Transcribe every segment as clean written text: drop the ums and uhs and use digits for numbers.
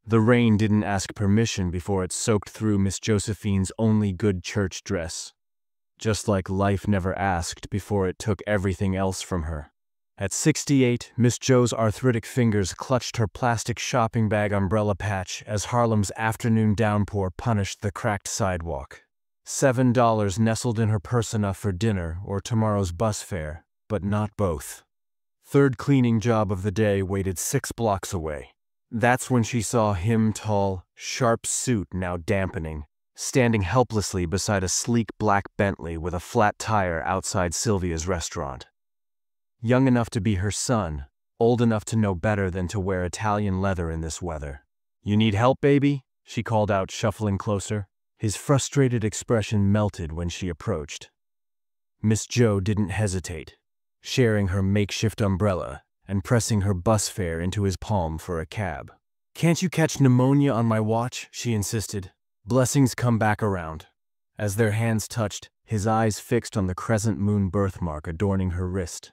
The rain didn't ask permission before it soaked through Miss Josephine's only good church dress. Just like life never asked before it took everything else from her. At 68, Miss Jo's arthritic fingers clutched her plastic shopping bag umbrella patch as Harlem's afternoon downpour punished the cracked sidewalk. $7 nestled in her purse, enough for dinner or tomorrow's bus fare, but not both. Third cleaning job of the day waited 6 blocks away. That's when she saw him, tall, sharp suit now dampening, standing helplessly beside a sleek black Bentley with a flat tire outside Sylvia's restaurant. Young enough to be her son, old enough to know better than to wear Italian leather in this weather. "You need help, baby?" she called out, shuffling closer. His frustrated expression melted when she approached. Miss Jo didn't hesitate, sharing her makeshift umbrella and pressing her bus fare into his palm for a cab. "Can't you catch pneumonia on my watch?" she insisted. "Blessings come back around." As their hands touched, his eyes fixed on the crescent-moon birthmark adorning her wrist.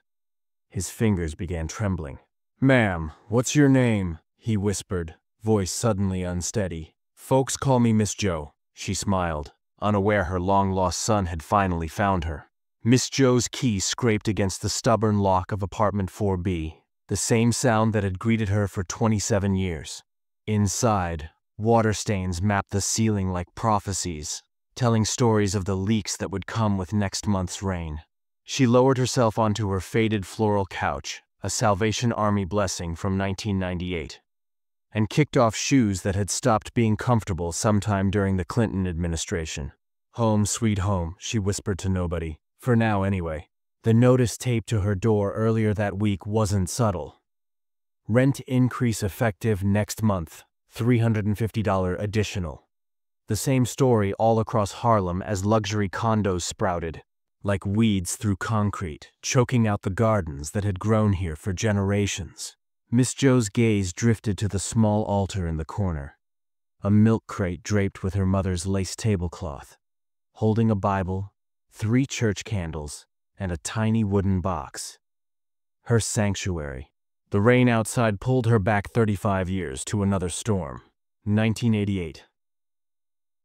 His fingers began trembling. "Ma'am, what's your name?" he whispered, voice suddenly unsteady. "Folks call me Miss Jo," she smiled, unaware her long-lost son had finally found her. Miss Jo's key scraped against the stubborn lock of apartment 4B, the same sound that had greeted her for 27 years. Inside, water stains mapped the ceiling like prophecies, telling stories of the leaks that would come with next month's rain. She lowered herself onto her faded floral couch, a Salvation Army blessing from 1998, and kicked off shoes that had stopped being comfortable sometime during the Clinton administration. "Home sweet home," she whispered to nobody, for now anyway. The notice taped to her door earlier that week wasn't subtle. Rent increase effective next month, $350 additional. The same story all across Harlem as luxury condos sprouted, like weeds through concrete, choking out the gardens that had grown here for generations. Miss Jo's gaze drifted to the small altar in the corner, a milk crate draped with her mother's lace tablecloth, holding a Bible, 3 church candles, and a tiny wooden box. Her sanctuary. The rain outside pulled her back 35 years to another storm. 1988.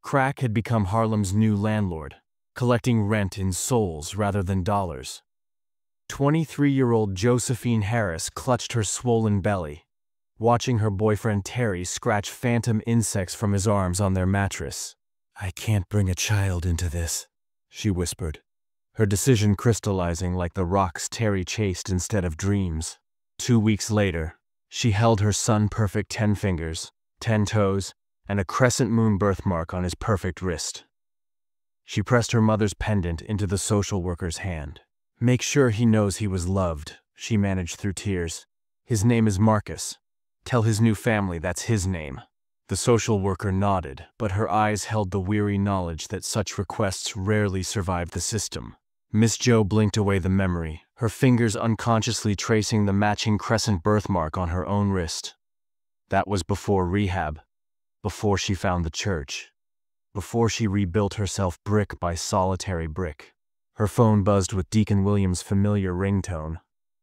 Crack had become Harlem's new landlord, collecting rent in souls rather than dollars. 23-year-old Josephine Harris clutched her swollen belly, watching her boyfriend Terry scratch phantom insects from his arms on their mattress. "I can't bring a child into this," she whispered, her decision crystallizing like the rocks Terry chased instead of dreams. 2 weeks later, she held her son-perfect 10 fingers, 10 toes, and a crescent-moon birthmark on his perfect wrist. She pressed her mother's pendant into the social worker's hand. "Make sure he knows he was loved," she managed through tears. "His name is Marcus. Tell his new family that's his name." The social worker nodded, but her eyes held the weary knowledge that such requests rarely survived the system. Miss Jo blinked away the memory, her fingers unconsciously tracing the matching crescent birthmark on her own wrist. That was before rehab, before she found the church, before she rebuilt herself brick by solitary brick. Her phone buzzed with Deacon Williams' familiar ringtone.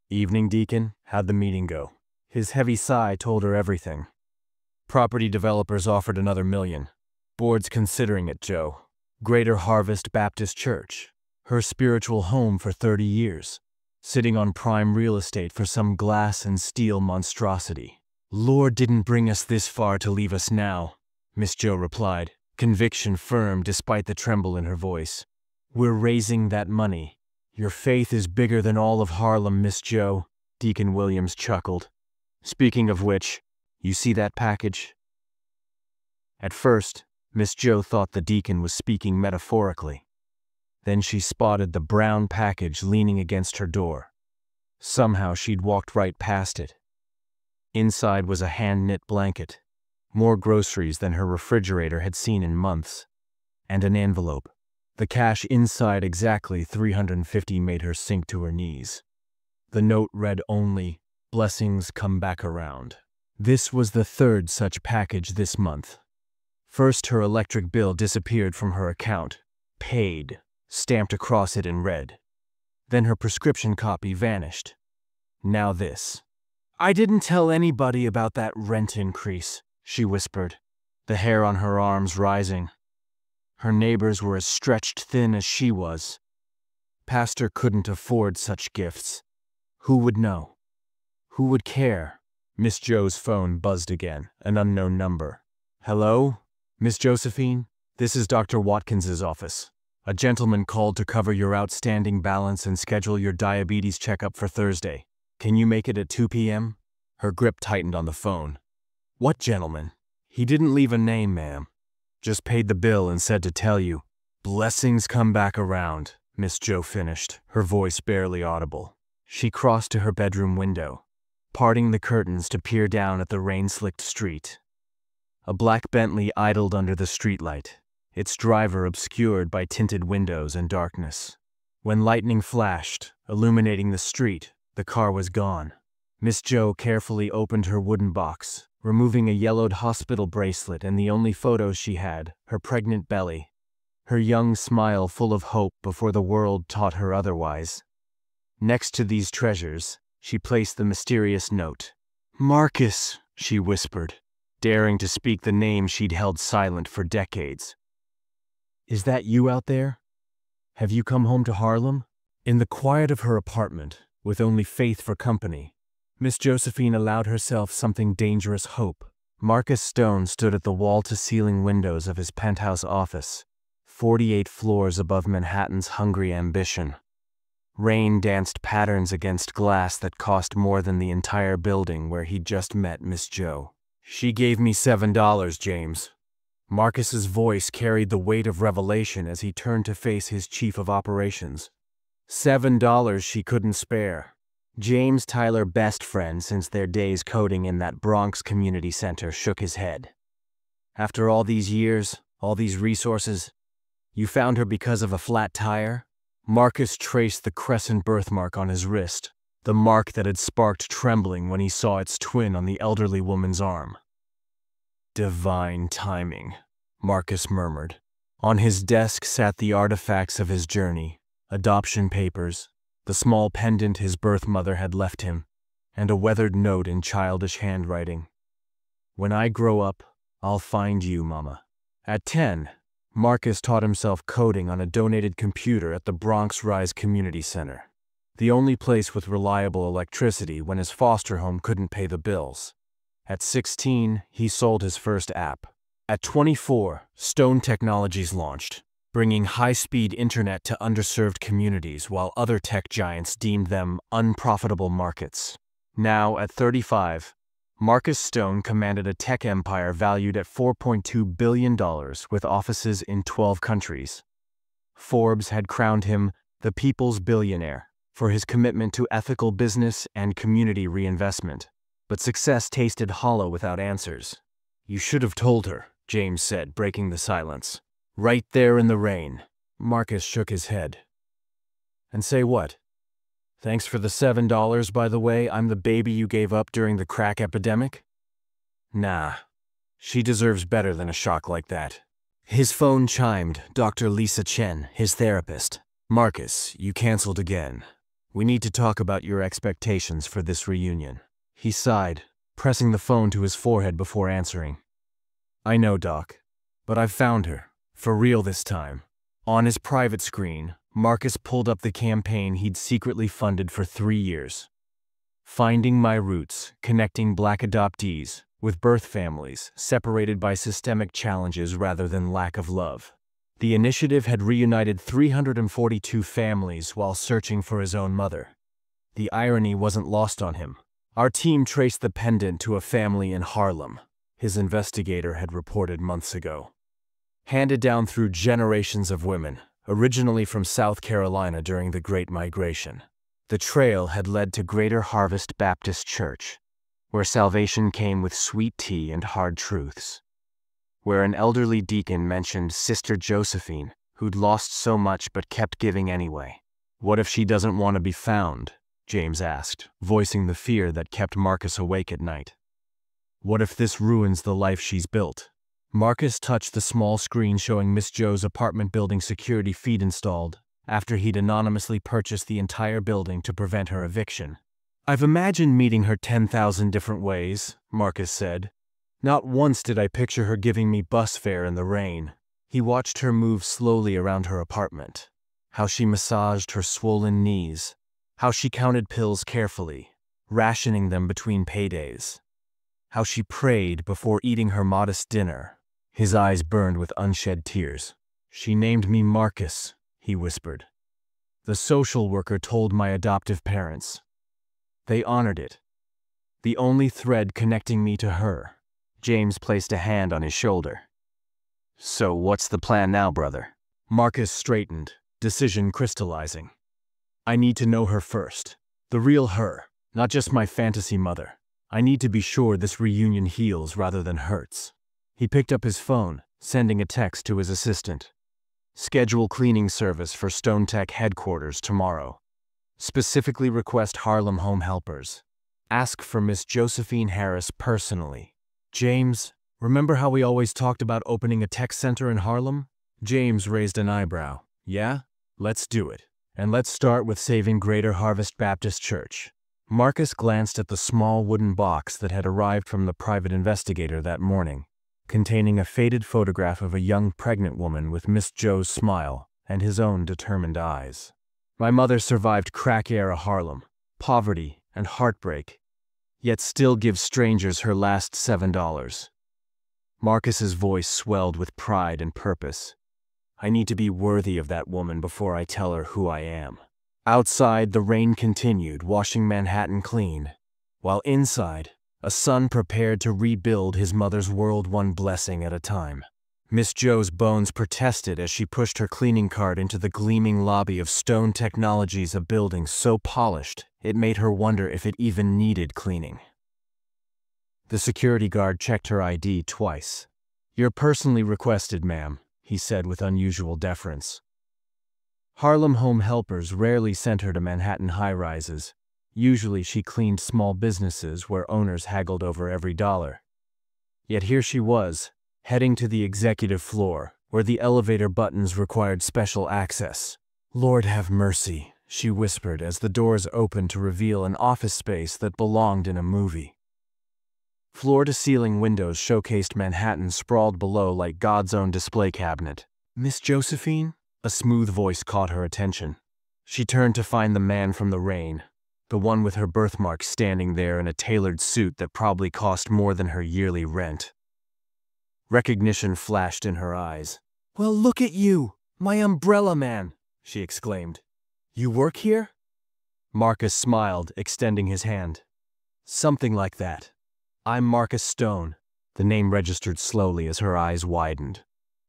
"Evening, Deacon. How'd the meeting go?" His heavy sigh told her everything. "Property developers offered another $1 million. Board's considering it, Joe. Greater Harvest Baptist Church. Her spiritual home for 30 years. Sitting on prime real estate for some glass and steel monstrosity." "Lord didn't bring us this far to leave us now," Miss Jo replied, conviction firm despite the tremble in her voice. "We're raising that money." "Your faith is bigger than all of Harlem, Miss Jo," Deacon Williams chuckled. "Speaking of which, you see that package?" At first, Miss Jo thought the deacon was speaking metaphorically. Then she spotted the brown package leaning against her door. Somehow she'd walked right past it. Inside was a hand-knit blanket, more groceries than her refrigerator had seen in months, and an envelope. The cash inside exactly $350 made her sink to her knees. The note read only, "Blessings come back around." This was the 3rd such package this month. First, her electric bill disappeared from her account, paid, stamped across it in red. Then her prescription copy vanished. Now this. "I didn't tell anybody about that rent increase," she whispered, the hair on her arms rising. Her neighbors were as stretched thin as she was. Pastor couldn't afford such gifts. Who would know? Who would care? Miss Jo's phone buzzed again, an unknown number. Hello? Miss Josephine? This is Dr. Watkins's office. A gentleman called to cover your outstanding balance and schedule your diabetes checkup for Thursday. Can you make it at 2 p.m.? Her grip tightened on the phone. What gentleman? He didn't leave a name, ma'am. Just paid the bill and said to tell you. Blessings come back around, Miss Jo finished, her voice barely audible. She crossed to her bedroom window, parting the curtains to peer down at the rain-slicked street. A black Bentley idled under the streetlight, its driver obscured by tinted windows and darkness. When lightning flashed, illuminating the street, the car was gone. Miss Jo carefully opened her wooden box, removing a yellowed hospital bracelet and the only photos she had, her pregnant belly, her young smile full of hope before the world taught her otherwise. Next to these treasures, she placed the mysterious note. Marcus, she whispered, daring to speak the name she'd held silent for decades. Is that you out there? Have you come home to Harlem? In the quiet of her apartment, with only faith for company, Miss Josephine allowed herself something dangerous hope. Marcus Stone stood at the wall-to-ceiling windows of his penthouse office, 48 floors above Manhattan's hungry ambition. Rain danced patterns against glass that cost more than the entire building where he'd just met Miss Jo. She gave me $7, James. Marcus's voice carried the weight of revelation as he turned to face his chief of operations. $7 she couldn't spare. James, Tyler's best friend since their days coding in that Bronx community center, shook his head. After all these years, all these resources, you found her because of a flat tire? Marcus traced the crescent birthmark on his wrist, the mark that had sparked trembling when he saw its twin on the elderly woman's arm. Divine timing, Marcus murmured. On his desk sat the artifacts of his journey, adoption papers, the small pendant his birth mother had left him, and a weathered note in childish handwriting. When I grow up, I'll find you, Mama. At 10, Marcus taught himself coding on a donated computer at the Bronx Rise Community Center, the only place with reliable electricity when his foster home couldn't pay the bills. At 16, he sold his first app. At 24, Stone Technologies launched, bringing high-speed internet to underserved communities while other tech giants deemed them unprofitable markets. Now, at 35, Marcus Stone commanded a tech empire valued at $4.2 billion with offices in 12 countries. Forbes had crowned him the people's billionaire for his commitment to ethical business and community reinvestment. But success tasted hollow without answers. You should have told her, James said, breaking the silence. Right there in the rain. Marcus shook his head. And say what? Thanks for the $7, by the way. I'm the baby you gave up during the crack epidemic? Nah. She deserves better than a shock like that. His phone chimed. Dr. Lisa Chen, his therapist. Marcus, you canceled again. We need to talk about your expectations for this reunion. He sighed, pressing the phone to his forehead before answering. I know, Doc, but I've found her. For real this time. On his private screen, Marcus pulled up the campaign he'd secretly funded for 3 years. Finding My Roots, connecting Black adoptees with birth families separated by systemic challenges rather than lack of love. The initiative had reunited 342 families while searching for his own mother. The irony wasn't lost on him. Our team traced the pendant to a family in Harlem, his investigator had reported months ago. Handed down through generations of women, originally from South Carolina during the Great Migration. The trail had led to Greater Harvest Baptist Church, where salvation came with sweet tea and hard truths. Where an elderly deacon mentioned Sister Josephine, who'd lost so much but kept giving anyway. What if she doesn't want to be found? James asked, voicing the fear that kept Marcus awake at night. What if this ruins the life she's built? Marcus touched the small screen showing Miss Jo's apartment building security feed installed, after he'd anonymously purchased the entire building to prevent her eviction. I've imagined meeting her 10,000 different ways, Marcus said. Not once did I picture her giving me bus fare in the rain. He watched her move slowly around her apartment. How she massaged her swollen knees. How she counted pills carefully, rationing them between paydays. How she prayed before eating her modest dinner. His eyes burned with unshed tears. "She named me Marcus," he whispered. "The social worker told my adoptive parents. They honored it. The only thread connecting me to her." James placed a hand on his shoulder. "So what's the plan now, brother?" Marcus straightened, decision crystallizing. "I need to know her first. The real her, not just my fantasy mother. I need to be sure this reunion heals rather than hurts." He picked up his phone, sending a text to his assistant. "Schedule cleaning service for Stone Tech headquarters tomorrow. Specifically request Harlem home helpers. Ask for Miss Josephine Harris personally." "James, remember how we always talked about opening a tech center in Harlem?" James raised an eyebrow. "Yeah? Let's do it. And let's start with saving Greater Harvest Baptist Church." Marcus glanced at the small wooden box that had arrived from the private investigator that morning, containing a faded photograph of a young pregnant woman with Miss Jo's smile and his own determined eyes. "My mother survived crack-era Harlem, poverty, and heartbreak, yet still gives strangers her last $7. Marcus's voice swelled with pride and purpose. "I need to be worthy of that woman before I tell her who I am." Outside, the rain continued, washing Manhattan clean, while inside, a son prepared to rebuild his mother's world one blessing at a time. Miss Jo's bones protested as she pushed her cleaning cart into the gleaming lobby of Stone Technologies, a building so polished it made her wonder if it even needed cleaning. The security guard checked her ID twice. "You're personally requested, ma'am," he said with unusual deference. Harlem home helpers rarely sent her to Manhattan high-rises. Usually she cleaned small businesses where owners haggled over every dollar. Yet here she was, heading to the executive floor, where the elevator buttons required special access. "Lord have mercy," she whispered as the doors opened to reveal an office space that belonged in a movie. Floor-to-ceiling windows showcased Manhattan sprawled below like God's own display cabinet. "Miss Josephine?" A smooth voice caught her attention. She turned to find the man from the rain, the one with her birthmark standing there in a tailored suit that probably cost more than her yearly rent. Recognition flashed in her eyes. "Well, look at you, my umbrella man!" she exclaimed. "You work here?" Marcus smiled, extending his hand. "Something like that. I'm Marcus Stone." The name registered slowly as her eyes widened.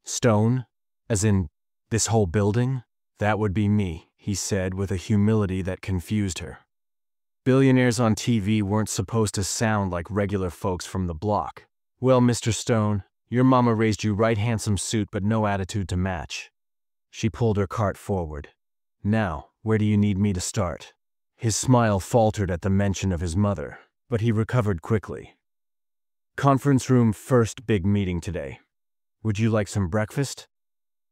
"Stone? As in this whole building?" "That would be me," he said with a humility that confused her. Billionaires on TV weren't supposed to sound like regular folks from the block. "Well, Mr. Stone, your mama raised you right handsome suit but no attitude to match." She pulled her cart forward. "Now, where do you need me to start?" His smile faltered at the mention of his mother, but he recovered quickly. "Conference room, first big meeting today. Would you like some breakfast?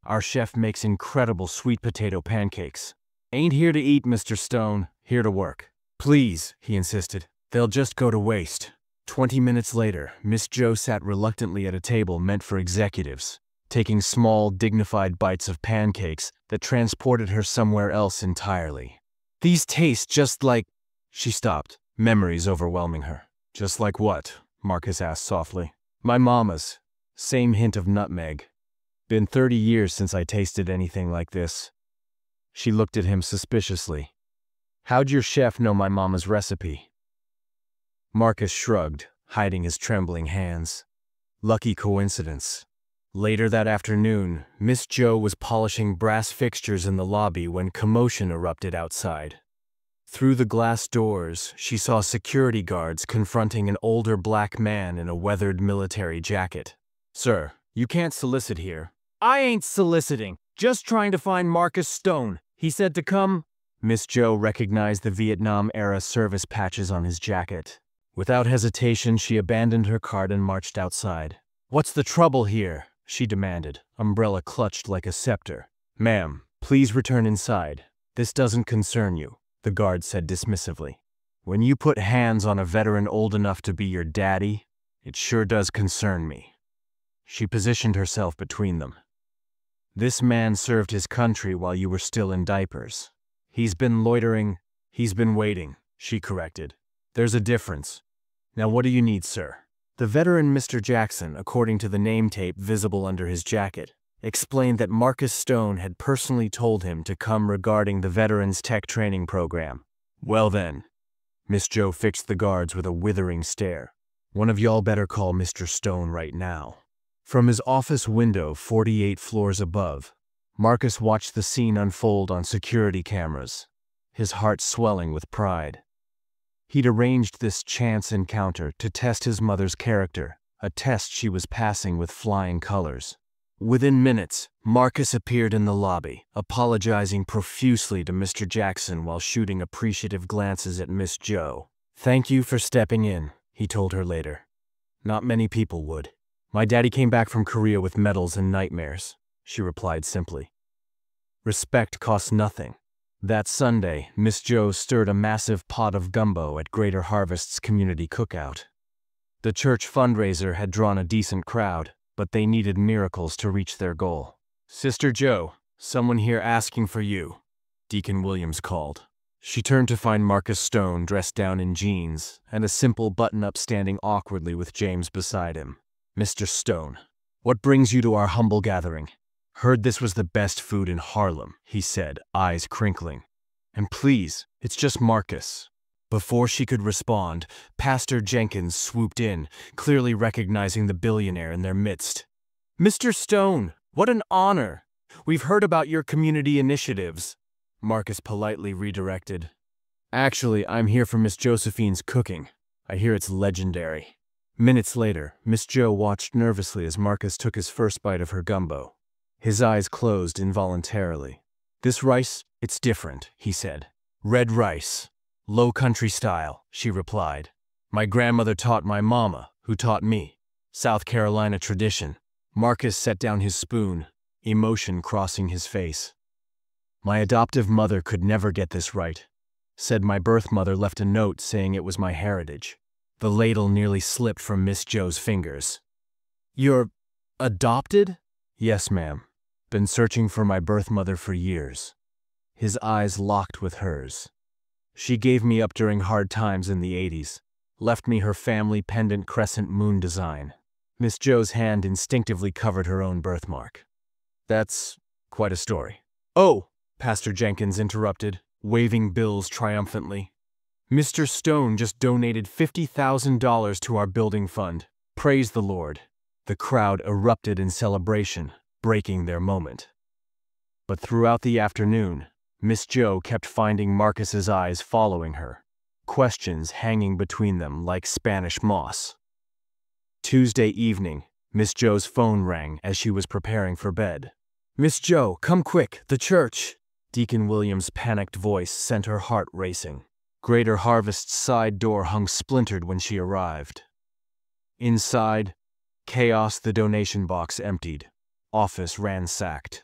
Our chef makes incredible sweet potato pancakes." "Ain't here to eat, Mr. Stone, here to work." "Please," he insisted. "They'll just go to waste." 20 minutes later, Miss Jo sat reluctantly at a table meant for executives, taking small, dignified bites of pancakes that transported her somewhere else entirely. "These taste just like—" She stopped, memories overwhelming her. "Just like what?" Marcus asked softly. "My mama's. Same hint of nutmeg. Been 30 years since I tasted anything like this." She looked at him suspiciously. "How'd your chef know my mama's recipe?" Marcus shrugged, hiding his trembling hands. Lucky coincidence. Later that afternoon, Miss Jo was polishing brass fixtures in the lobby when commotion erupted outside. Through the glass doors, she saw security guards confronting an older black man in a weathered military jacket. "Sir, you can't solicit here." "I ain't soliciting, just trying to find Marcus Stone. He said to come—" Miss Jo recognized the Vietnam-era service patches on his jacket. Without hesitation, she abandoned her cart and marched outside. "What's the trouble here?" she demanded, umbrella clutched like a scepter. "Ma'am, please return inside. This doesn't concern you," the guard said dismissively. "When you put hands on a veteran old enough to be your daddy, It sure does concern me." She positioned herself between them. "This man served his country while you were still in diapers. He's been loitering, he's been waiting," she corrected. "There's a difference. Now what do you need, sir?" The veteran Mr. Jackson, according to the name tape visible under his jacket, explained that Marcus Stone had personally told him to come regarding the Veterans Tech Training Program. "Well then," Miss Joe fixed the guards with a withering stare, "one of y'all better call Mr. Stone right now." From his office window 48 floors above, Marcus watched the scene unfold on security cameras, his heart swelling with pride. He'd arranged this chance encounter to test his mother's character, a test she was passing with flying colors. Within minutes, Marcus appeared in the lobby, apologizing profusely to Mr. Jackson while shooting appreciative glances at Miss Joe. "Thank you for stepping in," he told her later. "Not many people would. My daddy came back from Korea with medals and nightmares," she replied simply. Respect costs nothing. That Sunday, Miss Joe stirred a massive pot of gumbo at Greater Harvest's community cookout. The church fundraiser had drawn a decent crowd, but they needed miracles to reach their goal. "Sister Joe, someone here asking for you," Deacon Williams called. She turned to find Marcus Stone dressed down in jeans and a simple button-up standing awkwardly with James beside him. "Mr. Stone, what brings you to our humble gathering?" "Heard this was the best food in Harlem," he said, eyes crinkling. "And please, it's just Marcus." Before she could respond, Pastor Jenkins swooped in, clearly recognizing the billionaire in their midst. "Mr. Stone, what an honor! We've heard about your community initiatives," Marcus politely redirected. "Actually, I'm here for Miss Josephine's cooking. I hear it's legendary." Minutes later, Miss Joe watched nervously as Marcus took his first bite of her gumbo. His eyes closed involuntarily. "This rice, it's different," he said. "Red rice. Low country style," she replied. "My grandmother taught my mama, who taught me. South Carolina tradition." Marcus set down his spoon, emotion crossing his face. "My adoptive mother could never get this right. Said my birth mother left a note saying it was my heritage." The ladle nearly slipped from Miss Joe's fingers. "You're adopted?" "Yes, ma'am. Been searching for my birth mother for years." His eyes locked with hers. "She gave me up during hard times in the 80s. Left me her family pendant crescent-moon design." Miss Joe's hand instinctively covered her own birthmark. "That's quite a story." "Oh," Pastor Jenkins interrupted, waving bills triumphantly. "Mr. Stone just donated $50,000 to our building fund. Praise the Lord." The crowd erupted in celebration, breaking their moment. But throughout the afternoon, Miss Joe kept finding Marcus's eyes following her, questions hanging between them like Spanish moss. Tuesday evening, Miss Joe's phone rang as she was preparing for bed. "Miss Joe, come quick, the church!" Deacon Williams' panicked voice sent her heart racing. Greater Harvest's side door hung splintered when she arrived. Inside, chaos, the donation box emptied, office ransacked.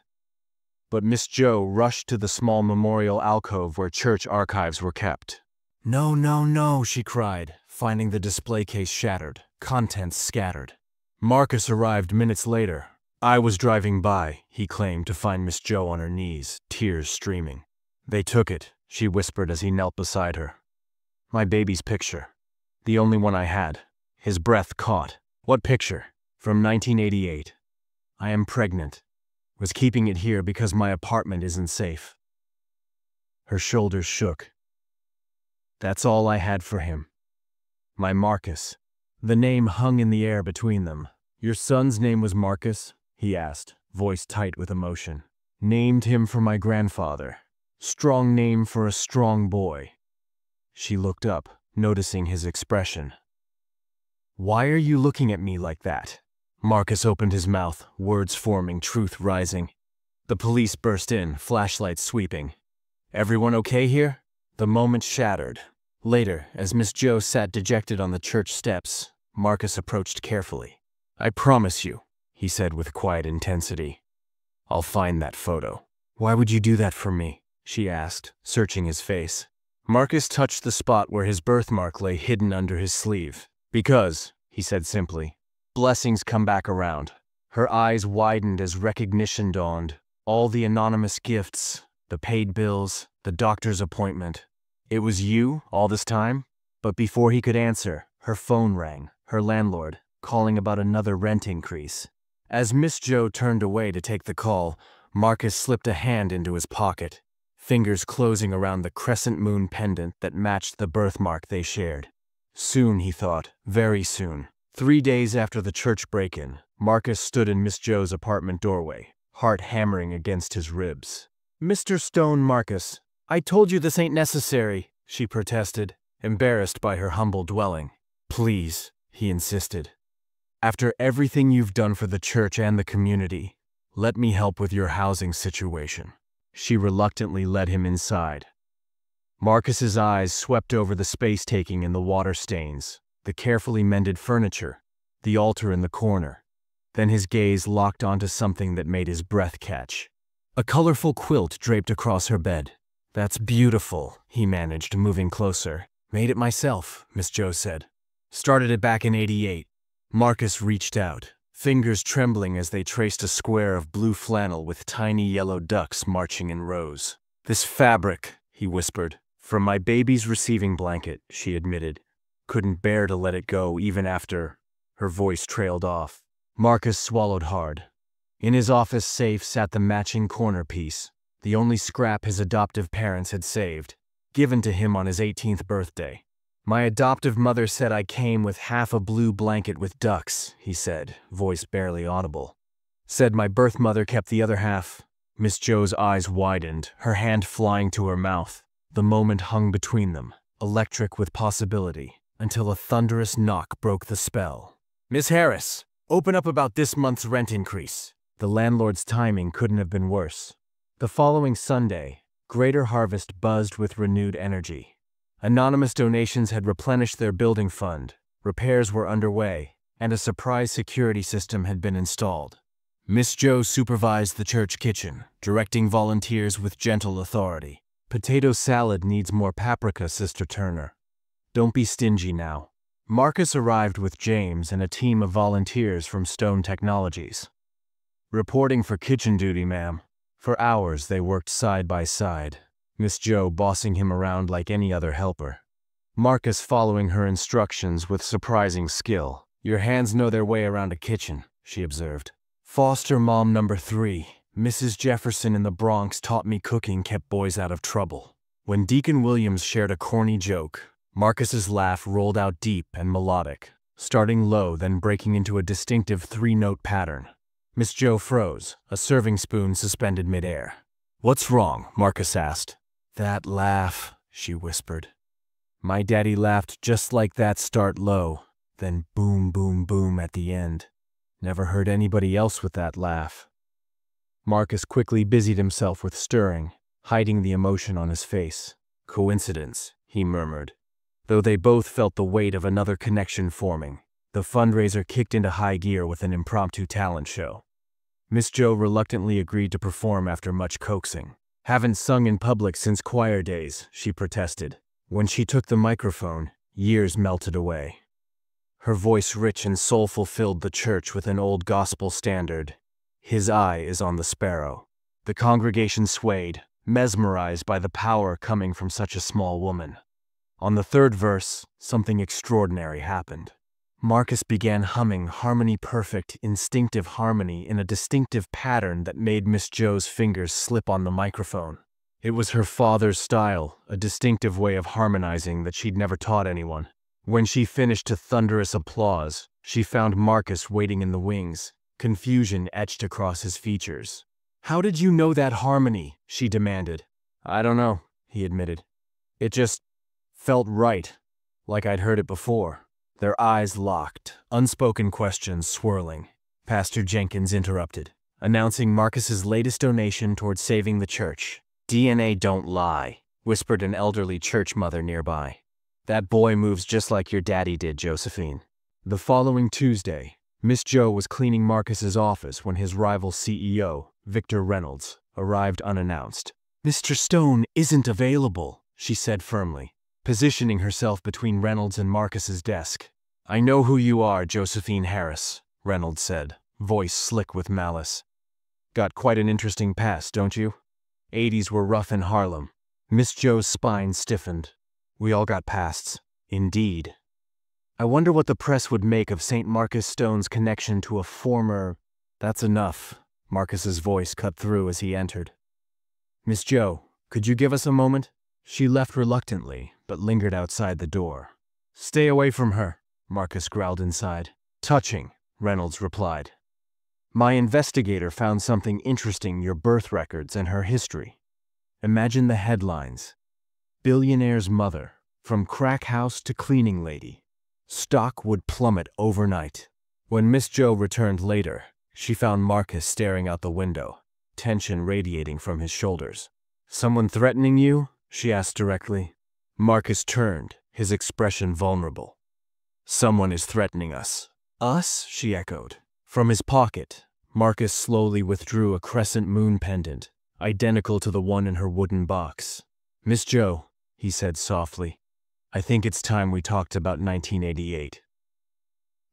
But Miss Joe rushed to the small memorial alcove where church archives were kept. "No, no, no," she cried, finding the display case shattered, contents scattered. Marcus arrived minutes later. "I was driving by," he claimed, to find Miss Joe on her knees, tears streaming. "They took it," she whispered as he knelt beside her. "My baby's picture. The only one I had." His breath caught. "What picture?" "From 1988. I am pregnant. Was keeping it here because my apartment isn't safe." Her shoulders shook. "That's all I had for him. My Marcus." The name hung in the air between them. "Your son's name was Marcus?" he asked, voice tight with emotion. "Named him for my grandfather. Strong name for a strong boy." She looked up, noticing his expression. "Why are you looking at me like that?" Marcus opened his mouth, words forming, truth rising. The police burst in, flashlights sweeping. "Everyone okay here?" The moment shattered. Later, as Miss Joe sat dejected on the church steps, Marcus approached carefully. "I promise you," he said with quiet intensity, "I'll find that photo." "Why would you do that for me?" she asked, searching his face. Marcus touched the spot where his birthmark lay hidden under his sleeve. "Because," he said simply. Blessings come back around. Her eyes widened as recognition dawned. All the anonymous gifts, the paid bills, the doctor's appointment. It was you all this time? But before he could answer, her phone rang, her landlord, calling about another rent increase. As Miss Joe turned away to take the call, Marcus slipped a hand into his pocket, fingers closing around the crescent-moon pendant that matched the birthmark they shared. Soon, he thought, very soon. 3 days after the church break-in, Marcus stood in Miss Joe's apartment doorway, heart hammering against his ribs. "Mr. Stone, Marcus, I told you this ain't necessary," she protested, embarrassed by her humble dwelling. "Please," he insisted. "After everything you've done for the church and the community, let me help with your housing situation." She reluctantly led him inside. Marcus's eyes swept over the space-taking in the water stains, the carefully mended furniture, the altar in the corner. Then his gaze locked onto something that made his breath catch. A colorful quilt draped across her bed. "That's beautiful," he managed, moving closer. "Made it myself," Miss Joe said. "Started it back in '88. Marcus reached out, fingers trembling as they traced a square of blue flannel with tiny yellow ducks marching in rows. "This fabric," he whispered. "From my baby's receiving blanket," she admitted. Couldn't bear to let it go even after. Her voice trailed off. Marcus swallowed hard. In his office safe sat the matching corner piece, the only scrap his adoptive parents had saved, given to him on his 18th birthday. "My adoptive mother said I came with half a blue blanket with ducks," he said, voice barely audible. "Said my birth mother kept the other half." Miss Joe's eyes widened, her hand flying to her mouth. The moment hung between them, electric with possibility, until a thunderous knock broke the spell. "Miss Harris, open up about this month's rent increase." The landlord's timing couldn't have been worse. The following Sunday, Greater Harvest buzzed with renewed energy. Anonymous donations had replenished their building fund, repairs were underway, and a surprise security system had been installed. Miss Joe supervised the church kitchen, directing volunteers with gentle authority. "Potato salad needs more paprika, Sister Turner. Don't be stingy now." Marcus arrived with James and a team of volunteers from Stone Technologies. "Reporting for kitchen duty, ma'am." For hours they worked side by side, Miss Joe bossing him around like any other helper. Marcus following her instructions with surprising skill. "Your hands know their way around a kitchen," she observed. "Foster mom number 3, Mrs. Jefferson in the Bronx, taught me cooking kept boys out of trouble." When Deacon Williams shared a corny joke, Marcus's laugh rolled out deep and melodic, starting low then breaking into a distinctive 3-note pattern. Miss Joe froze, a serving spoon suspended midair. "What's wrong?" Marcus asked. "That laugh," she whispered. "My daddy laughed just like that, start low, then boom, boom, boom at the end. Never heard anybody else with that laugh." Marcus quickly busied himself with stirring, hiding the emotion on his face. "Coincidence," he murmured. Though they both felt the weight of another connection forming, the fundraiser kicked into high gear with an impromptu talent show. Miss Joe reluctantly agreed to perform after much coaxing. "Haven't sung in public since choir days," she protested. When she took the microphone, years melted away. Her voice rich and soulful filled the church with an old gospel standard. "His eye is on the sparrow." The congregation swayed, mesmerized by the power coming from such a small woman. On the third verse, something extraordinary happened. Marcus began humming harmony-perfect, instinctive harmony in a distinctive pattern that made Miss Joe's fingers slip on the microphone. It was her father's style, a distinctive way of harmonizing that she'd never taught anyone. When she finished to thunderous applause, she found Marcus waiting in the wings, confusion etched across his features. "How did you know that harmony?" she demanded. "I don't know," he admitted. "It just felt right, like I'd heard it before." Their eyes locked, unspoken questions swirling. Pastor Jenkins interrupted, announcing Marcus's latest donation toward saving the church. "DNA don't lie," whispered an elderly church mother nearby. "That boy moves just like your daddy did, Josephine." The following Tuesday, Miss Joe was cleaning Marcus's office when his rival CEO, Victor Reynolds, arrived unannounced. "Mr. Stone isn't available," she said firmly, positioning herself between Reynolds and Marcus's desk. I know who you are, Josephine Harris, Reynolds said, voice slick with malice. Got quite an interesting past, don't you? 80s were rough in Harlem. Miss Jo's spine stiffened. We all got pasts. Indeed. I wonder what the press would make of St. Marcus Stone's connection to a former… That's enough, Marcus's voice cut through as he entered. Miss Jo, could you give us a moment? She left reluctantly, but lingered outside the door. Stay away from her, Marcus growled inside. Touching, Reynolds replied. My investigator found something interesting in your birth records and her history. Imagine the headlines. Billionaire's mother, from crack house to cleaning lady. Stock would plummet overnight. When Miss Jo returned later, she found Marcus staring out the window, tension radiating from his shoulders. Someone threatening you? She asked directly. Marcus turned, his expression vulnerable. Someone is threatening us. Us? She echoed. From his pocket, Marcus slowly withdrew a crescent-moon pendant, identical to the one in her wooden box. Miss Jo, he said softly, I think it's time we talked about 1988.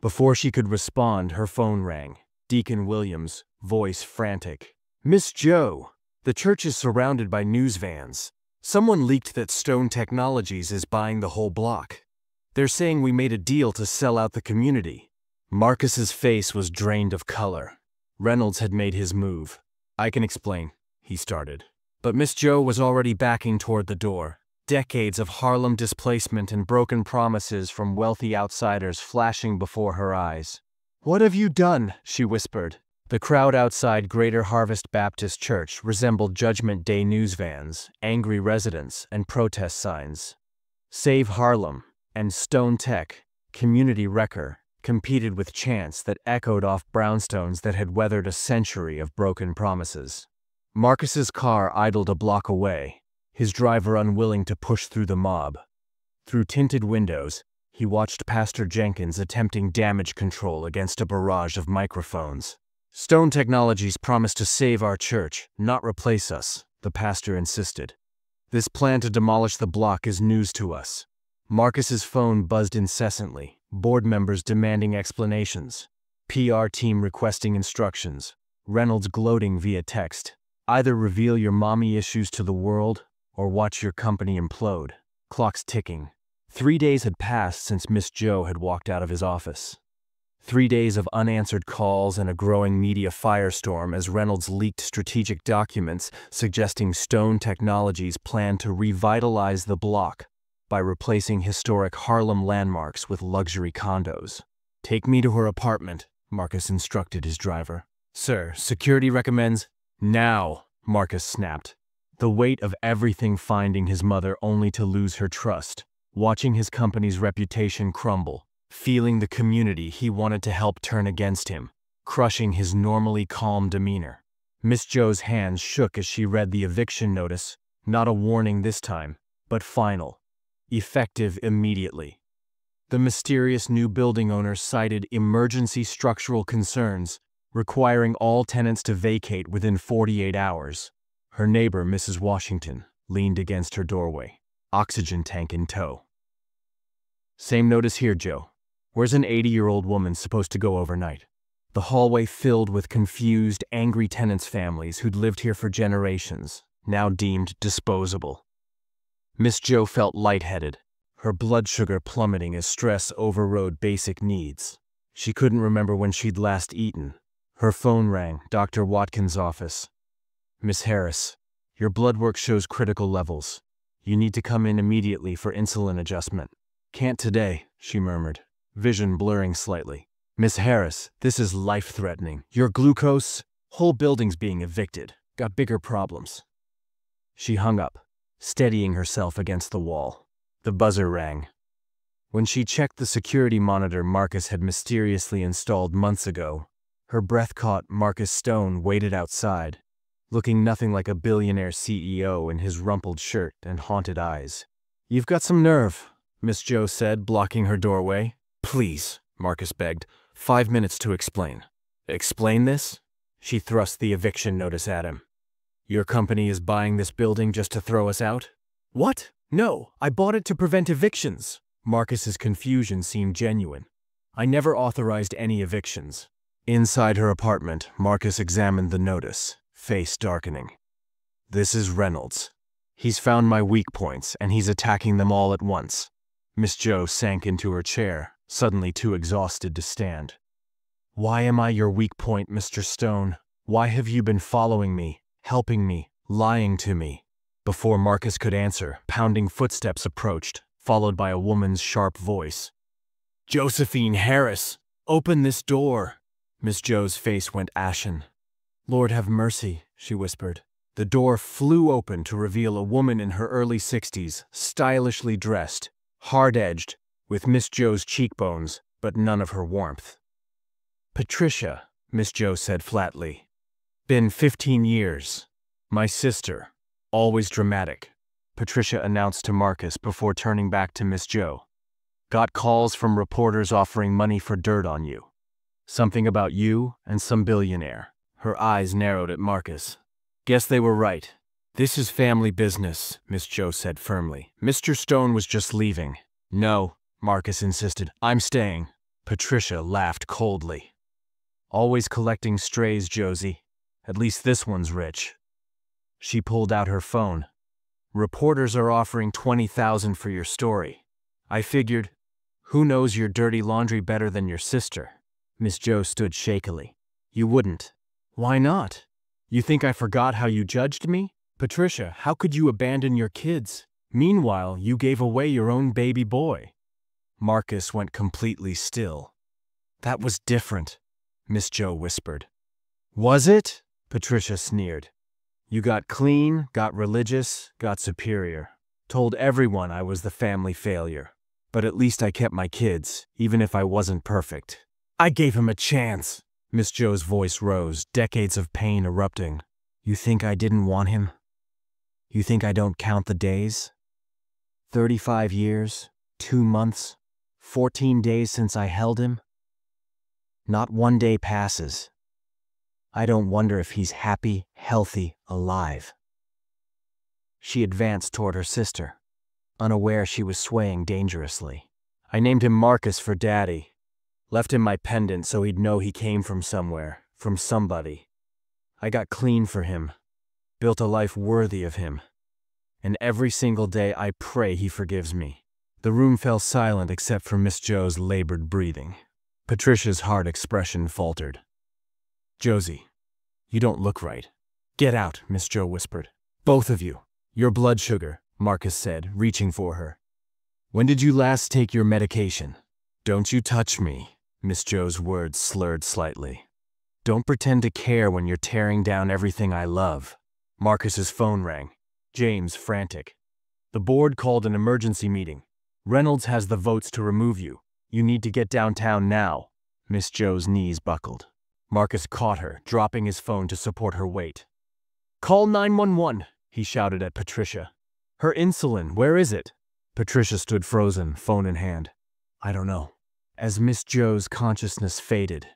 Before she could respond, her phone rang. Deacon Williams, voice frantic. Miss Jo, the church is surrounded by news vans. Someone leaked that Stone Technologies is buying the whole block. They're saying we made a deal to sell out the community. Marcus's face was drained of color. Reynolds had made his move. I can explain, he started. But Miss Jo was already backing toward the door. Decades of Harlem displacement and broken promises from wealthy outsiders flashing before her eyes. What have you done? She whispered. The crowd outside Greater Harvest Baptist Church resembled Judgment Day news vans, angry residents, and protest signs. Save Harlem and Stone Tech, community wrecker, competed with chants that echoed off brownstones that had weathered a century of broken promises. Marcus's car idled a block away, his driver unwilling to push through the mob. Through tinted windows, he watched Pastor Jenkins attempting damage control against a barrage of microphones. Stone Technologies promised to save our church, not replace us, the pastor insisted. This plan to demolish the block is news to us. Marcus's phone buzzed incessantly, board members demanding explanations, PR team requesting instructions, Reynolds gloating via text. Either reveal your mommy issues to the world, or watch your company implode. Clock's ticking. 3 days had passed since Miss Jo had walked out of his office. 3 days of unanswered calls and a growing media firestorm as Reynolds leaked strategic documents suggesting Stone Technologies' plan to revitalize the block by replacing historic Harlem landmarks with luxury condos. Take me to her apartment, Marcus instructed his driver. Sir, security recommends… Now, Marcus snapped. The weight of everything finding his mother only to lose her trust, watching his company's reputation crumble, feeling the community he wanted to help turn against him, crushing his normally calm demeanor. Miss Jo's hands shook as she read the eviction notice, not a warning this time, but final. Effective immediately. The mysterious new building owner cited emergency structural concerns, requiring all tenants to vacate within 48 hours. Her neighbor, Mrs. Washington, leaned against her doorway, oxygen tank in tow. Same notice here, Joe. Where's an 80-year-old woman supposed to go overnight? The hallway filled with confused, angry tenants' families who'd lived here for generations, now deemed disposable. Miss Jo felt lightheaded, her blood sugar plummeting as stress overrode basic needs. She couldn't remember when she'd last eaten. Her phone rang, Dr. Watkins' office. Miss Harris, your blood work shows critical levels. You need to come in immediately for insulin adjustment. Can't today, she murmured, vision blurring slightly. Miss Harris, this is life-threatening. Your glucose, whole building's being evicted. Got bigger problems. She hung up, steadying herself against the wall. The buzzer rang. When she checked the security monitor Marcus had mysteriously installed months ago, her breath caught Marcus Stone waited outside, looking nothing like a billionaire CEO in his rumpled shirt and haunted eyes. You've got some nerve, Miss Jo said, blocking her doorway. Please, Marcus begged, 5 minutes to explain. Explain this? She thrust the eviction notice at him. Your company is buying this building just to throw us out? What? No, I bought it to prevent evictions. Marcus's confusion seemed genuine. I never authorized any evictions. Inside her apartment, Marcus examined the notice, face darkening. This is Reynolds. He's found my weak points, and he's attacking them all at once. Miss Jo sank into her chair, suddenly too exhausted to stand. Why am I your weak point, Mr. Stone? Why have you been following me, helping me, lying to me? Before Marcus could answer, pounding footsteps approached, followed by a woman's sharp voice. Josephine Harris, open this door. Miss Jo's face went ashen. Lord have mercy, she whispered. The door flew open to reveal a woman in her early 60s, stylishly dressed, hard-edged, with Miss Jo's cheekbones, but none of her warmth. Patricia, Miss Jo said flatly. Been 15 years. My sister. Always dramatic, Patricia announced to Marcus before turning back to Miss Jo. Got calls from reporters offering money for dirt on you. Something about you and some billionaire. Her eyes narrowed at Marcus. Guess they were right. This is family business, Miss Jo said firmly. Mr. Stone was just leaving. No, Marcus insisted. I'm staying. Patricia laughed coldly. Always collecting strays, Josie. At least this one's rich. She pulled out her phone. Reporters are offering $20,000 for your story. I figured, who knows your dirty laundry better than your sister? Miss Jo stood shakily. You wouldn't. Why not? You think I forgot how you judged me? Patricia, how could you abandon your kids? Meanwhile, you gave away your own baby boy. Marcus went completely still. That was different, Miss Jo whispered. Was it? Patricia sneered. You got clean, got religious, got superior. Told everyone I was the family failure. But at least I kept my kids, even if I wasn't perfect. I gave him a chance. Miss Jo's voice rose, decades of pain erupting. You think I didn't want him? You think I don't count the days? 35 years, 2 months, 14 days since I held him? Not one day passes. I don't wonder if he's happy, healthy, alive. She advanced toward her sister, unaware she was swaying dangerously. I named him Marcus for Daddy. Left him my pendant so he'd know he came from somewhere, from somebody. I got clean for him, built a life worthy of him. And every single day I pray he forgives me. The room fell silent except for Miss Jo's labored breathing. Patricia's hard expression faltered. Josie, you don't look right. Get out, Miss Jo whispered. Both of you. Your blood sugar, Marcus said, reaching for her. When did you last take your medication? Don't you touch me. Miss Jo's words slurred slightly. Don't pretend to care when you're tearing down everything I love. Marcus's phone rang. James, frantic. The board called an emergency meeting. Reynolds has the votes to remove you. You need to get downtown now. Miss Jo's knees buckled. Marcus caught her, dropping his phone to support her weight. Call 911, he shouted at Patricia. Her insulin, where is it? Patricia stood frozen, phone in hand. I don't know. As Miss Jo's consciousness faded,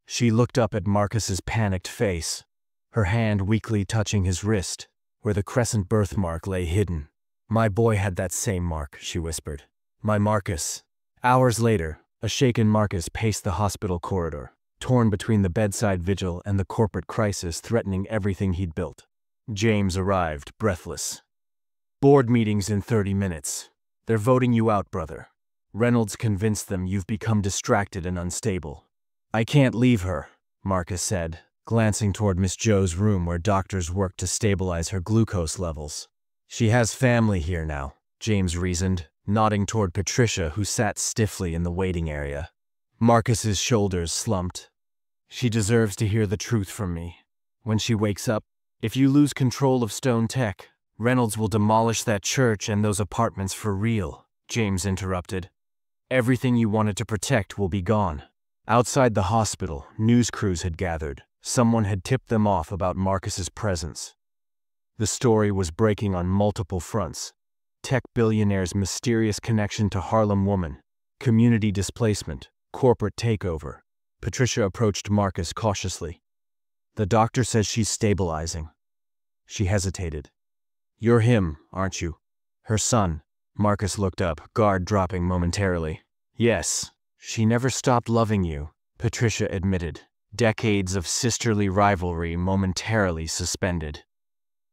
she looked up at Marcus's panicked face, her hand weakly touching his wrist, where the crescent birthmark lay hidden. My boy had that same mark, she whispered. My Marcus. Hours later, a shaken Marcus paced the hospital corridor, torn between the bedside vigil and the corporate crisis threatening everything he'd built. James arrived, breathless. Board meetings in 30 minutes. They're voting you out, brother. Reynolds convinced them you've become distracted and unstable. I can't leave her, Marcus said, glancing toward Miss Jo's room where doctors worked to stabilize her glucose levels. She has family here now, James reasoned, nodding toward Patricia, who sat stiffly in the waiting area. Marcus's shoulders slumped. She deserves to hear the truth from me. When she wakes up, if you lose control of Stone Tech, Reynolds will demolish that church and those apartments for real, James interrupted. Everything you wanted to protect will be gone. Outside the hospital, news crews had gathered. Someone had tipped them off about Marcus's presence. The story was breaking on multiple fronts. Tech billionaire's mysterious connection to Harlem woman, community displacement, corporate takeover. Patricia approached Marcus cautiously. The doctor says she's stabilizing. She hesitated. You're him, aren't you? Her son. Marcus looked up, guard dropping momentarily. Yes, She never stopped loving you, Patricia admitted, decades of sisterly rivalry momentarily suspended.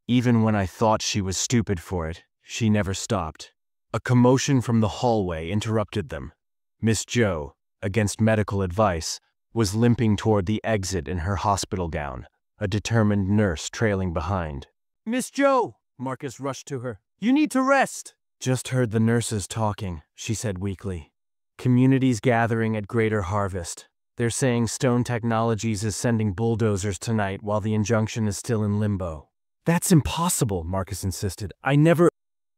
Even when I thought she was stupid for it, she never stopped. A commotion from the hallway interrupted them. Miss Joe, against medical advice, was limping toward the exit in her hospital gown, a determined nurse trailing behind. "Miss Joe!" Marcus rushed to her. "You need to rest!" "Just heard the nurses talking," she said weakly. "Communities gathering at Greater Harvest. They're saying Stone Technologies is sending bulldozers tonight while the injunction is still in limbo." "That's impossible," Marcus insisted. "I never—"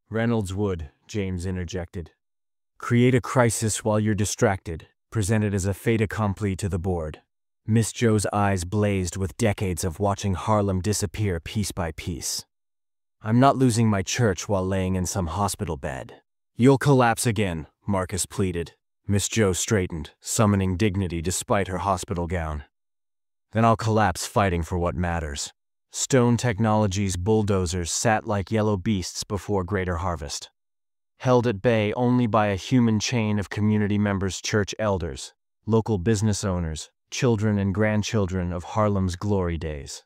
"Reynolds would," James interjected. "Create a crisis while you're distracted," presented as a fait accompli to the board. Miss Joe's eyes blazed with decades of watching Harlem disappear piece by piece. "I'm not losing my church while laying in some hospital bed." "You'll collapse again," Marcus pleaded. Miss Joe straightened, summoning dignity despite her hospital gown. "Then I'll collapse fighting for what matters." Stone Technologies' bulldozers sat like yellow beasts before Greater Harvest, held at bay only by a human chain of community members, church elders, local business owners, children and grandchildren of Harlem's glory days.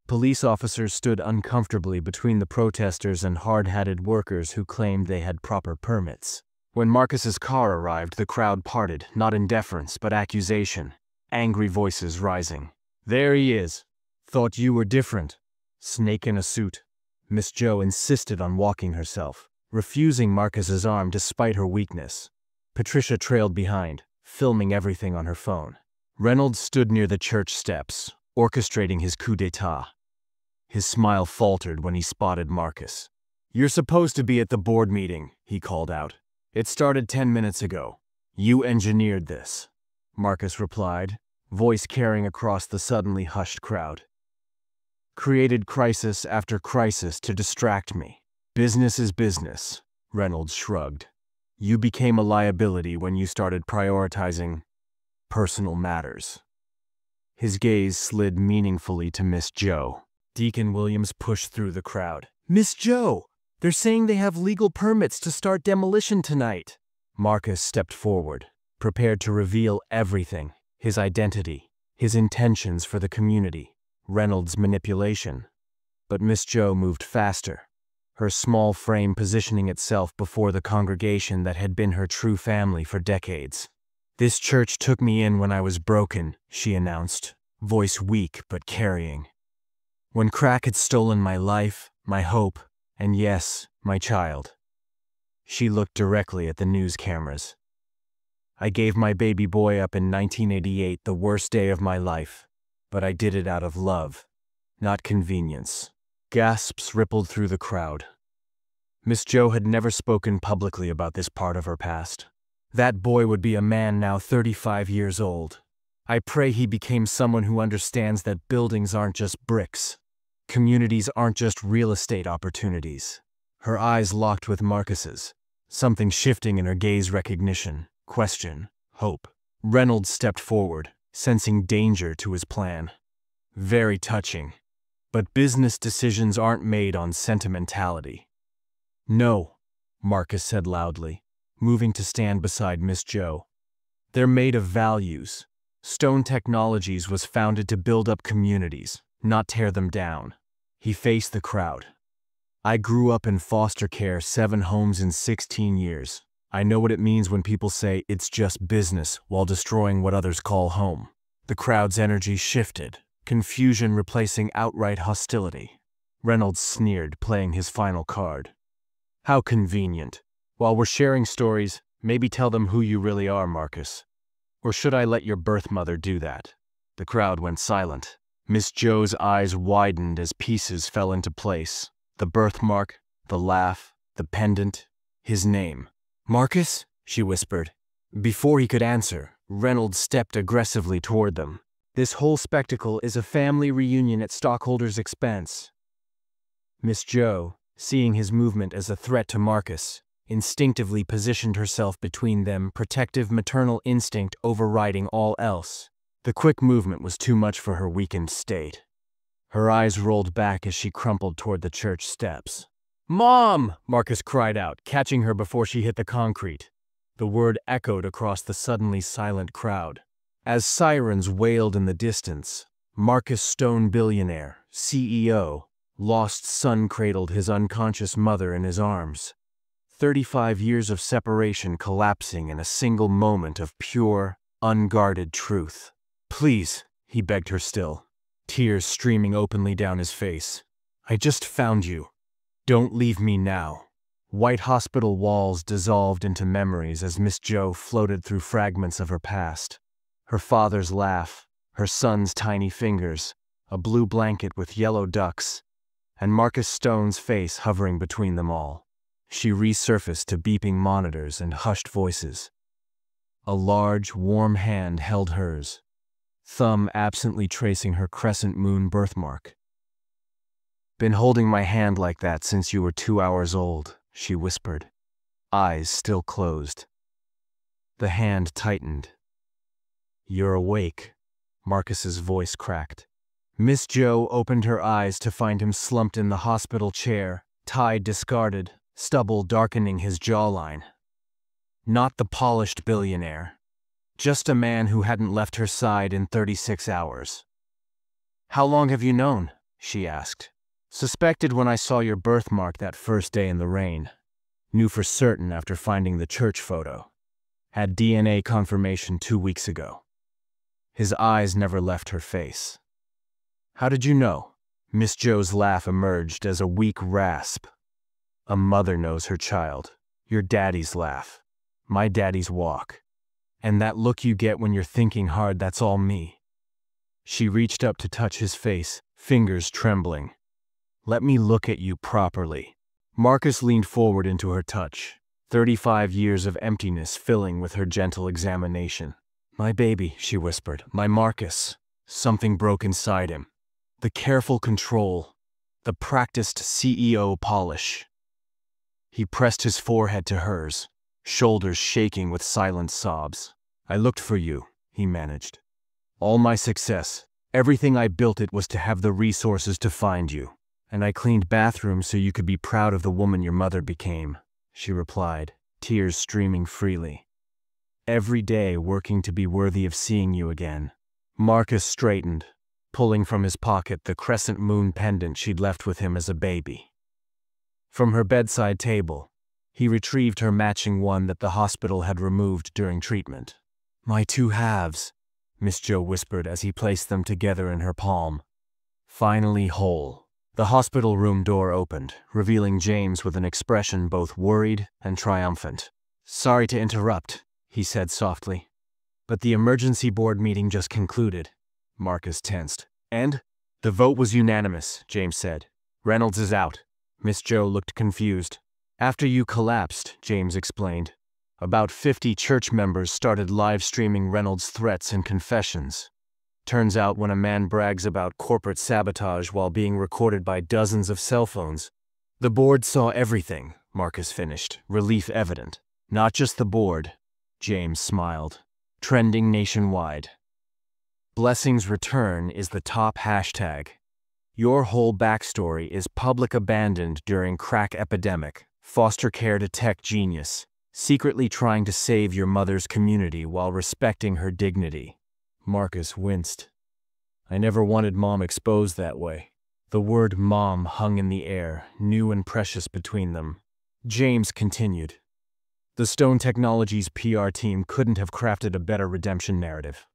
Police officers stood uncomfortably between the protesters and hard-hatted workers who claimed they had proper permits. When Marcus's car arrived, the crowd parted, not in deference but accusation, angry voices rising. "There he is. Thought you were different. Snake in a suit." Miss Joe insisted on walking herself, refusing Marcus's arm despite her weakness. Patricia trailed behind, filming everything on her phone. Reynolds stood near the church steps, orchestrating his coup d'etat. His smile faltered when he spotted Marcus. "You're supposed to be at the board meeting," he called out. "It started 10 minutes ago. You engineered this," Marcus replied, voice carrying across the suddenly hushed crowd. "Created crisis after crisis to distract me. Business is business," Reynolds shrugged. "You became a liability when you started prioritizing personal matters." His gaze slid meaningfully to Miss Joe. Deacon Williams pushed through the crowd. "Miss Joe! They're saying they have legal permits to start demolition tonight." Marcus stepped forward, prepared to reveal everything: his identity, his intentions for the community, Reynolds' manipulation. But Miss Joe moved faster, her small frame positioning itself before the congregation that had been her true family for decades. "This church took me in when I was broken," she announced, voice weak but carrying. "When crack had stolen my life, my hope, and yes, my child." She looked directly at the news cameras. "I gave my baby boy up in 1988, the worst day of my life, but I did it out of love, not convenience." Gasps rippled through the crowd. Miss Joe had never spoken publicly about this part of her past. That boy would be a man now 35 years old. "I pray he became someone who understands that buildings aren't just bricks. Communities aren't just real estate opportunities." Her eyes locked with Marcus's, something shifting in her gaze: recognition, question, hope. Reynolds stepped forward, sensing danger to his plan. "Very touching. But business decisions aren't made on sentimentality." "No," Marcus said loudly, moving to stand beside Miss Joe. "They're made of values. Stone Technologies was founded to build up communities, not tear them down." He faced the crowd. "I grew up in foster care, 7 homes in 16 years. I know what it means when people say it's just business while destroying what others call home." The crowd's energy shifted, confusion replacing outright hostility. Reynolds sneered, playing his final card. "How convenient. While we're sharing stories, maybe tell them who you really are, Marcus. Or should I let your birth mother do that?" The crowd went silent. Miss Joe's eyes widened as pieces fell into place. The birthmark, the laugh, the pendant, his name. "Marcus?" she whispered. Before he could answer, Reynolds stepped aggressively toward them. "This whole spectacle is a family reunion at stockholders' expense." Miss Joe, seeing his movement as a threat to Marcus, instinctively positioned herself between them, protective maternal instinct overriding all else. The quick movement was too much for her weakened state. Her eyes rolled back as she crumpled toward the church steps. "Mom!" Marcus cried out, catching her before she hit the concrete. The word echoed across the suddenly silent crowd. As sirens wailed in the distance, Marcus Stone, billionaire, CEO, lost son cradled his unconscious mother in his arms. 35 years of separation collapsing in a single moment of pure, unguarded truth. "Please," he begged her still, tears streaming openly down his face. "I just found you. Don't leave me now." White hospital walls dissolved into memories as Miss Jo floated through fragments of her past. Her father's laugh, her son's tiny fingers, a blue blanket with yellow ducks, and Marcus Stone's face hovering between them all. She resurfaced to beeping monitors and hushed voices. A large, warm hand held hers, thumb absently tracing her crescent-moon birthmark. "Been holding my hand like that since you were 2 hours old," she whispered, eyes still closed. The hand tightened. "You're awake," Marcus's voice cracked. Miss Jo opened her eyes to find him slumped in the hospital chair, tie discarded, stubble darkening his jawline. Not the polished billionaire. Just a man who hadn't left her side in 36 hours. "How long have you known?" she asked. "Suspected when I saw your birthmark that first day in the rain. Knew for certain after finding the church photo. Had DNA confirmation 2 weeks ago." His eyes never left her face. "How did you know?" Miss Jo's laugh emerged as a weak rasp. "A mother knows her child. Your daddy's laugh. My daddy's walk. And that look you get when you're thinking hard, that's all me." She reached up to touch his face, fingers trembling. "Let me look at you properly." Marcus leaned forward into her touch, 35 years of emptiness filling with her gentle examination. "My baby," she whispered, "my Marcus." Something broke inside him. The careful control, the practiced CEO polish. He pressed his forehead to hers, shoulders shaking with silent sobs. "I looked for you," he managed. "All my success, everything I built, it was to have the resources to find you. And I cleaned bathrooms so you could be proud of the woman your mother became," she replied, tears streaming freely. "Every day working to be worthy of seeing you again." Marcus straightened, pulling from his pocket the crescent-moon pendant she'd left with him as a baby. From her bedside table, he retrieved her matching one that the hospital had removed during treatment. "My two halves," Miss Jo whispered as he placed them together in her palm. "Finally whole." The hospital room door opened, revealing James with an expression both worried and triumphant. "Sorry to interrupt," he said softly, "but the emergency board meeting just concluded." Marcus tensed. "And?" "The vote was unanimous," James said. "Reynolds is out." Miss Jo looked confused. "After you collapsed," James explained, "about 50 church members started live-streaming Reynolds' threats and confessions. Turns out when a man brags about corporate sabotage while being recorded by dozens of cell phones, the board saw everything," Marcus finished, relief evident. "Not just the board," James smiled. "Trending nationwide. Blessings return is the top hashtag. Your whole backstory is public abandoned during crack epidemic, foster care to tech genius, secretly trying to save your mother's community while respecting her dignity." Marcus winced. "I never wanted Mom exposed that way." The word Mom hung in the air, new and precious between them. James continued. "The Stone Technologies PR team couldn't have crafted a better redemption narrative.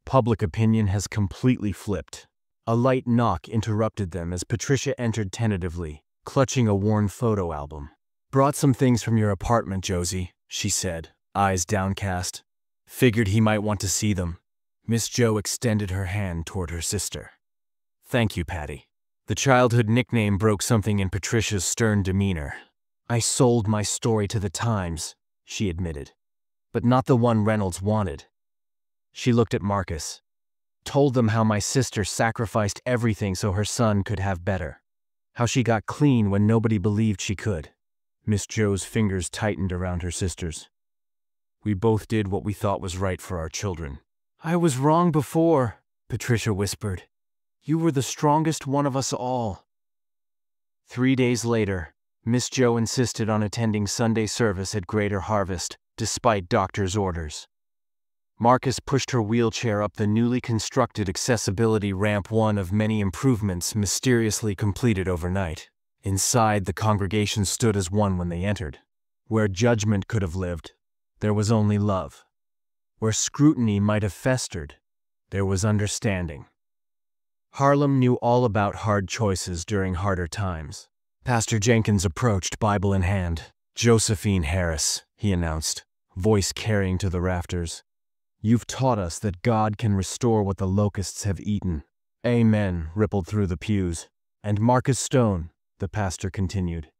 Public opinion has completely flipped." A light knock interrupted them as Patricia entered tentatively, clutching a worn photo album. "Brought some things from your apartment, Josie," she said, eyes downcast. "Figured he might want to see them." Miss Jo extended her hand toward her sister. "Thank you, Patty." The childhood nickname broke something in Patricia's stern demeanor. "I sold my story to the Times," she admitted, "but not the one Reynolds wanted." She looked at Marcus. "Told them how my sister sacrificed everything so her son could have better. How she got clean when nobody believed she could." Miss Jo's fingers tightened around her sister's. "We both did what we thought was right for our children." "I was wrong before," Patricia whispered. "You were the strongest one of us all." 3 days later, Miss Jo insisted on attending Sunday service at Greater Harvest, despite doctor's orders. Marcus pushed her wheelchair up the newly constructed accessibility ramp, one of many improvements mysteriously completed overnight. Inside, the congregation stood as one when they entered. Where judgment could have lived, there was only love. Where scrutiny might have festered, there was understanding. Harlem knew all about hard choices during harder times. Pastor Jenkins approached, Bible in hand. "Josephine Harris," he announced, voice carrying to the rafters. "You've taught us that God can restore what the locusts have eaten." "Amen," rippled through the pews. "And Marcus Stone," the pastor continued,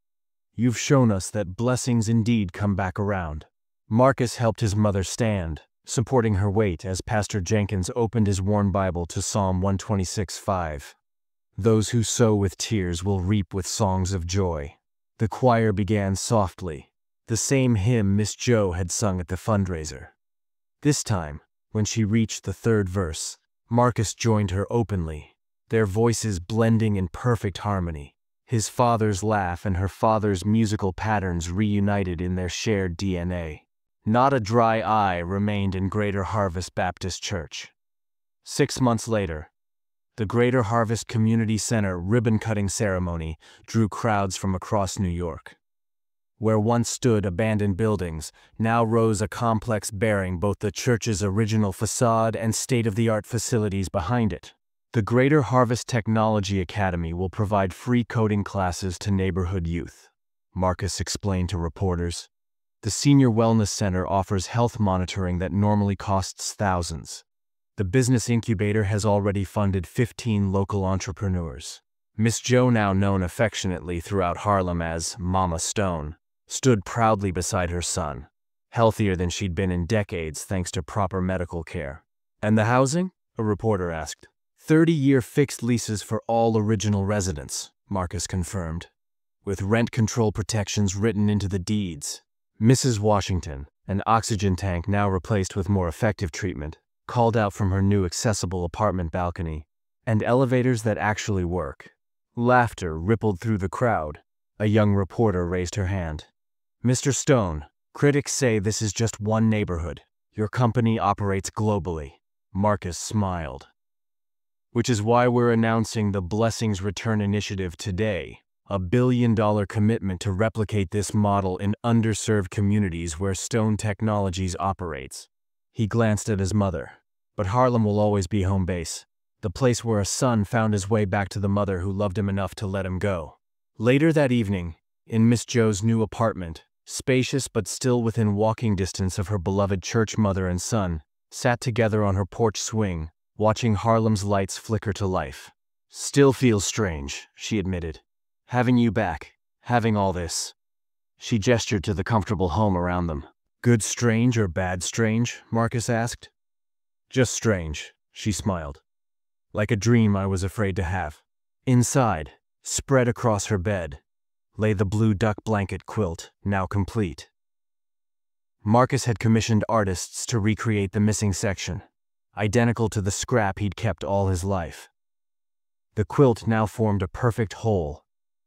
"you've shown us that blessings indeed come back around." Marcus helped his mother stand, supporting her weight as Pastor Jenkins opened his worn Bible to Psalm 126:5. "Those who sow with tears will reap with songs of joy." The choir began softly, the same hymn Miss Jo had sung at the fundraiser. This time, when she reached the third verse, Marcus joined her openly, their voices blending in perfect harmony. His father's laugh and her father's musical patterns reunited in their shared DNA. Not a dry eye remained in Greater Harvest Baptist Church. 6 months later, the Greater Harvest Community Center ribbon-cutting ceremony drew crowds from across New York. Where once stood abandoned buildings, now rose a complex bearing both the church's original facade and state-of-the-art facilities behind it. The Greater Harvest Technology Academy will provide free coding classes to neighborhood youth, Marcus explained to reporters. The Senior Wellness Center offers health monitoring that normally costs thousands. The business incubator has already funded 15 local entrepreneurs. Miss Jo, now known affectionately throughout Harlem as Mama Stone, stood proudly beside her son, healthier than she'd been in decades thanks to proper medical care. "And the housing?" a reporter asked. 30-year fixed leases for all original residents, Marcus confirmed, with rent control protections written into the deeds. Mrs. Washington, an oxygen tank now replaced with more effective treatment, called out from her new accessible apartment balcony, "And elevators that actually work." Laughter rippled through the crowd. A young reporter raised her hand. "Mr. Stone, critics say this is just one neighborhood. Your company operates globally." Marcus smiled. "Which is why we're announcing the Blessings Return Initiative today, a billion-dollar commitment to replicate this model in underserved communities where Stone Technologies operates." He glanced at his mother. "But Harlem will always be home base, the place where a son found his way back to the mother who loved him enough to let him go." Later that evening, in Miss Jo's new apartment, spacious but still within walking distance of her beloved church, mother and son sat together on her porch swing, watching Harlem's lights flicker to life. "Still feels strange," she admitted. "Having you back, having all this." She gestured to the comfortable home around them. "Good strange or bad strange?" Marcus asked. "Just strange," she smiled. "Like a dream I was afraid to have." Inside, spread across her bed, lay the blue duck blanket quilt, now complete. Marcus had commissioned artists to recreate the missing section, identical to the scrap he'd kept all his life. The quilt now formed a perfect whole,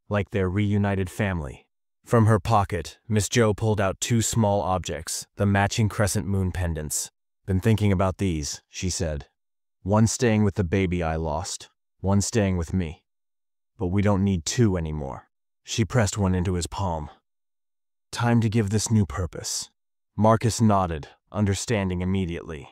like their reunited family. From her pocket, Miss Jo pulled out 2 small objects, the matching crescent-moon pendants. "Been thinking about these," she said. "One staying with the baby I lost, one staying with me. But we don't need 2 anymore." She pressed one into his palm. "Time to give this new purpose." Marcus nodded, understanding immediately.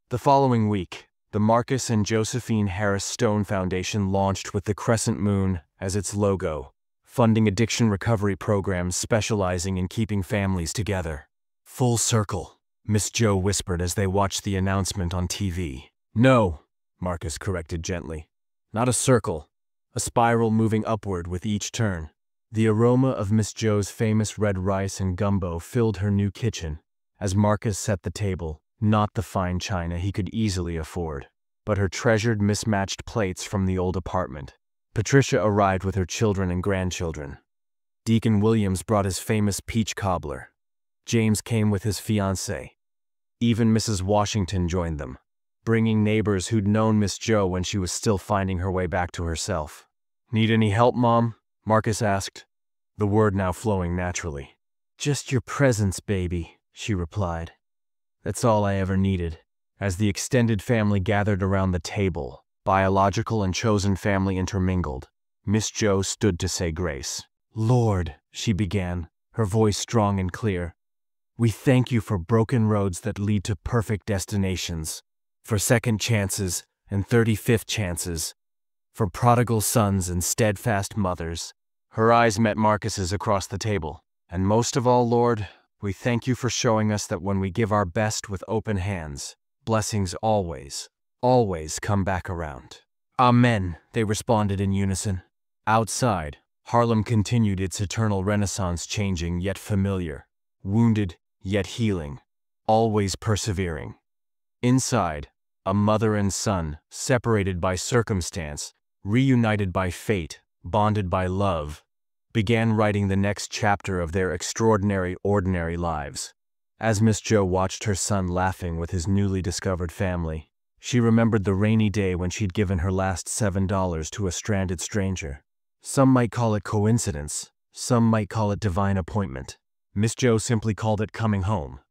The following week, the Marcus and Josephine Harris Stone Foundation launched with the crescent-moon as its logo, funding addiction recovery programs specializing in keeping families together. "Full circle," Miss Jo whispered as they watched the announcement on TV. "No," Marcus corrected gently. "Not a circle. A spiral moving upward with each turn." The aroma of Miss Jo's famous red rice and gumbo filled her new kitchen as Marcus set the table, not the fine china he could easily afford, but her treasured mismatched plates from the old apartment. Patricia arrived with her children and grandchildren. Deacon Williams brought his famous peach cobbler. James came with his fiancée. Even Mrs. Washington joined them, bringing neighbors who'd known Miss Jo when she was still finding her way back to herself. "Need any help, Mom?" Marcus asked, the word now flowing naturally. "Just your presence, baby," she replied. "That's all I ever needed." As the extended family gathered around the table, biological and chosen family intermingled, Miss Jo stood to say grace. "Lord," she began, her voice strong and clear, "we thank you for broken roads that lead to perfect destinations, for second chances and 35th chances, for prodigal sons and steadfast mothers." Her eyes met Marcus's across the table. "And most of all, Lord, we thank you for showing us that when we give our best with open hands, blessings always, always come back around." "Amen," they responded in unison. Outside, Harlem continued its eternal renaissance, changing yet familiar, wounded yet healing, always persevering. Inside, a mother and son, separated by circumstance, reunited by fate, bonded by love, began writing the next chapter of their extraordinary, ordinary lives. As Miss Jo watched her son laughing with his newly discovered family, she remembered the rainy day when she'd given her last $7 to a stranded stranger. Some might call it coincidence, some might call it divine appointment. Miss Jo simply called it coming home.